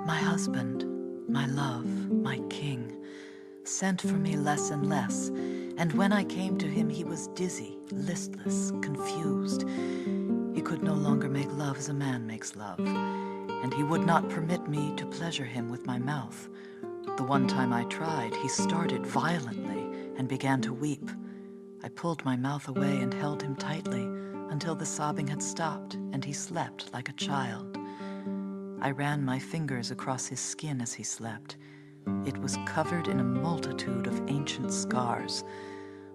My husband, my love, my king, sent for me less and less, and when I came to him he was dizzy, listless, confused. He could no longer make love as a man makes love, and he would not permit me to pleasure him with my mouth. The one time I tried, he started violently and began to weep. I pulled my mouth away and held him tightly until the sobbing had stopped and he slept like a child. I ran my fingers across his skin as he slept. It was covered in a multitude of ancient scars,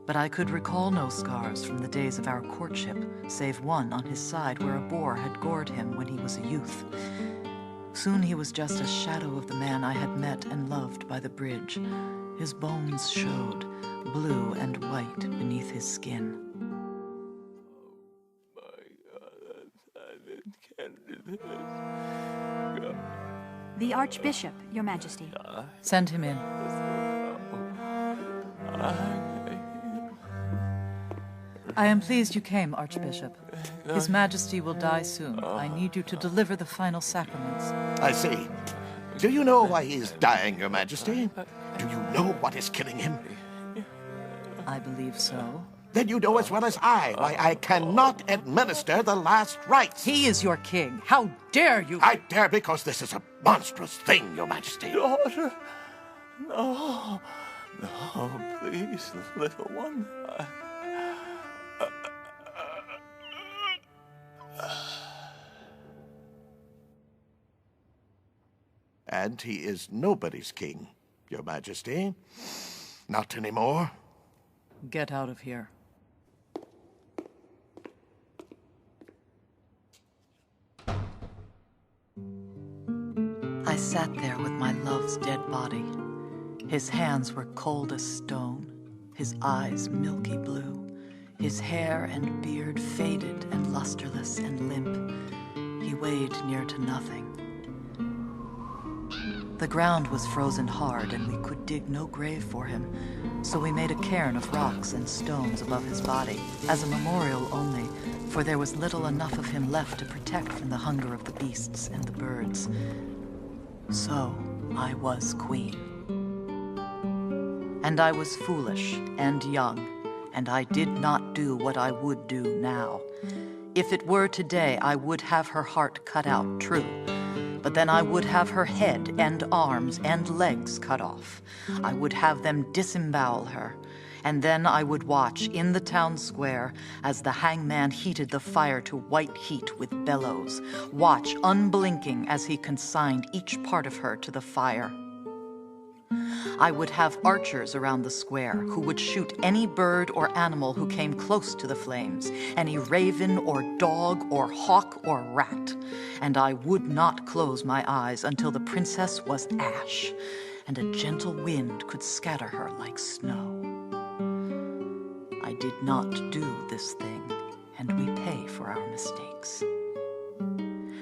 but I could recall no scars from the days of our courtship, save one on his side where a boar had gored him when he was a youth. Soon he was just a shadow of the man I had met and loved by the bridge. His bones showed, blue and white beneath his skin. The Archbishop, Your Majesty. Send him in. I am pleased you came, Archbishop. His Majesty will die soon. I need you to deliver the final sacraments. I see. Do you know why he is dying, Your Majesty? Do you know what is killing him? I believe so. Then you know as well as I why I cannot administer the last rites. He is your king. How dare you? I dare because this is a monstrous thing, Your Majesty. Daughter, no, please, little one. And he is nobody's king, Your Majesty. Not anymore. Get out of here. I sat there with my love's dead body. His hands were cold as stone, his eyes milky blue, his hair and beard faded and lusterless and limp. He weighed near to nothing. The ground was frozen hard, and we could dig no grave for him, so we made a cairn of rocks and stones above his body, as a memorial only, for there was little enough of him left to protect from the hunger of the beasts and the birds. So I was queen. And I was foolish and young, and I did not do what I would do now. If it were today, I would have her heart cut out, true. But then I would have her head and arms and legs cut off. I would have them disembowel her. And then I would watch in the town square as the hangman heated the fire to white heat with bellows. Watch unblinking as he consigned each part of her to the fire. I would have archers around the square who would shoot any bird or animal who came close to the flames, any raven or dog or hawk or rat. And I would not close my eyes until the princess was ash, and a gentle wind could scatter her like snow. I did not do this thing, and we pay for our mistakes.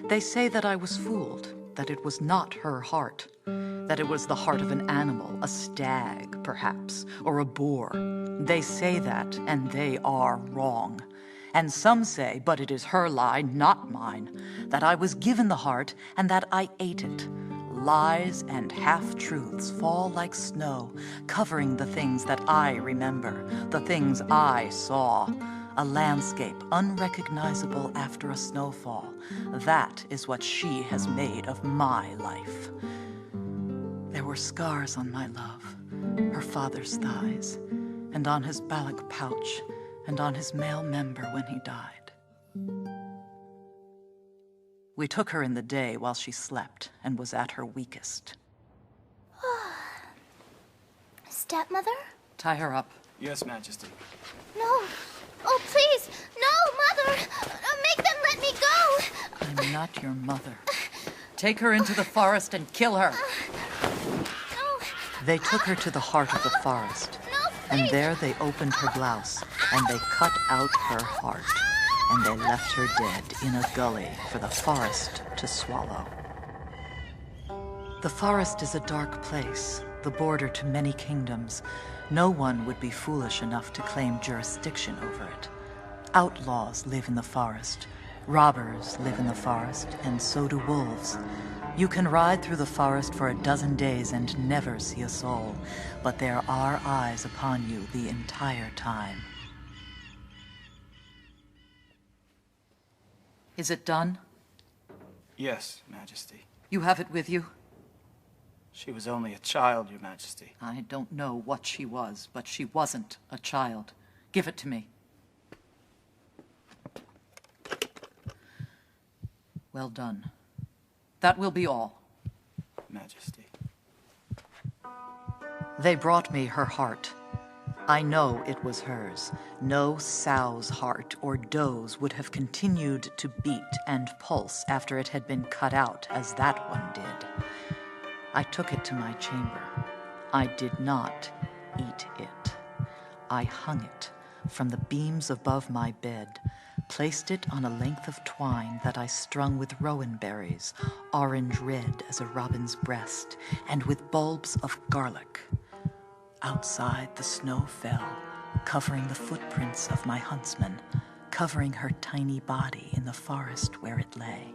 They say that I was fooled, that it was not her heart, that it was the heart of an animal, a stag, perhaps, or a boar. They say that, and they are wrong. And some say, but it is her lie, not mine, that I was given the heart and that I ate it. Lies and half-truths fall like snow, covering the things that I remember, the things I saw. A landscape unrecognizable after a snowfall. That is what she has made of my life. There were scars on my love, her father's thighs, and on his Balak pouch, and on his male member when he died. We took her in the day while she slept and was at her weakest. Stepmother? Tie her up. Yes, Majesty. No. Oh, please. No, Mother. Make them let me go. I'm not your mother. Take her into the forest and kill her. No. They took her to the heart of the forest, and there they opened her blouse, and they cut out her heart, and they left her dead in a gully for the forest to swallow. The forest is a dark place, the border to many kingdoms. No one would be foolish enough to claim jurisdiction over it. Outlaws live in the forest. Robbers live in the forest, and so do wolves. You can ride through the forest for a dozen days and never see a soul, but there are eyes upon you the entire time. Is it done? Yes, Majesty. You have it with you? She was only a child, Your Majesty. I don't know what she was, but she wasn't a child. Give it to me. Well done. That will be all. Majesty. They brought me her heart. I know it was hers. No sow's heart or doe's would have continued to beat and pulse after it had been cut out as that one did. I took it to my chamber. I did not eat it. I hung it from the beams above my bed, placed it on a length of twine that I strung with rowan berries, orange red as a robin's breast, and with bulbs of garlic. Outside, the snow fell, covering the footprints of my huntsman, covering her tiny body in the forest where it lay.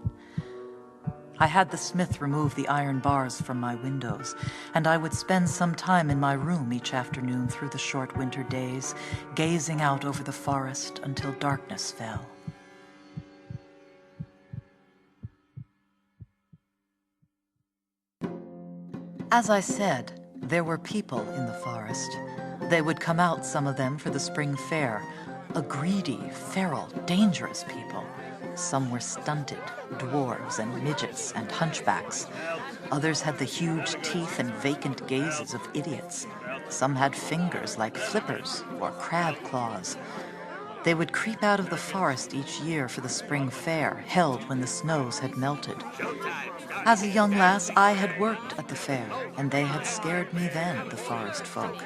I had the smith remove the iron bars from my windows, and I would spend some time in my room each afternoon through the short winter days, gazing out over the forest until darkness fell. As I said, there were people in the forest. They would come out, some of them, for the spring fair. A greedy, feral, dangerous people. Some were stunted, dwarves and midgets and hunchbacks. Others had the huge teeth and vacant gazes of idiots. Some had fingers like flippers or crab claws. They would creep out of the forest each year for the spring fair, held when the snows had melted. As a young lass, I had worked at the fair, and they had scared me then, the forest folk.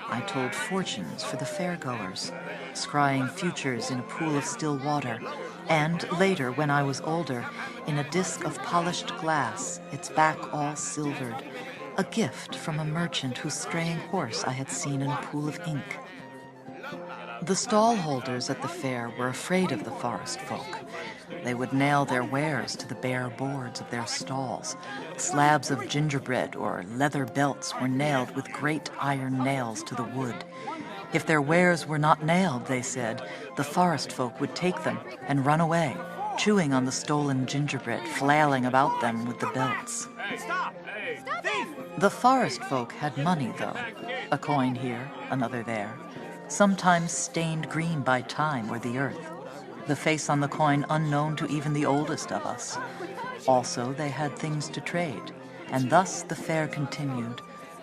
I told fortunes for the fairgoers, scrying futures in a pool of still water, and later, when I was older, in a disc of polished glass, its back all silvered, a gift from a merchant whose straying horse I had seen in a pool of ink. The stall-holders at the fair were afraid of the forest folk. They would nail their wares to the bare boards of their stalls. Slabs of gingerbread or leather belts were nailed with great iron nails to the wood. If their wares were not nailed, they said, the forest folk would take them and run away, chewing on the stolen gingerbread, flailing about them with the belts. The forest folk had money, though. A coin here, another there, sometimes stained green by time or the earth, the face on the coin unknown to even the oldest of us. Also, they had things to trade, and thus the fair continued,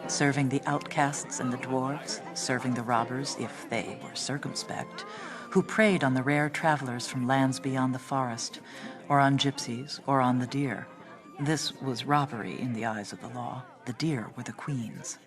serving the outcasts and the dwarves, serving the robbers, if they were circumspect, who preyed on the rare travelers from lands beyond the forest, or on gypsies, or on the deer. This was robbery in the eyes of the law. The deer were the queens.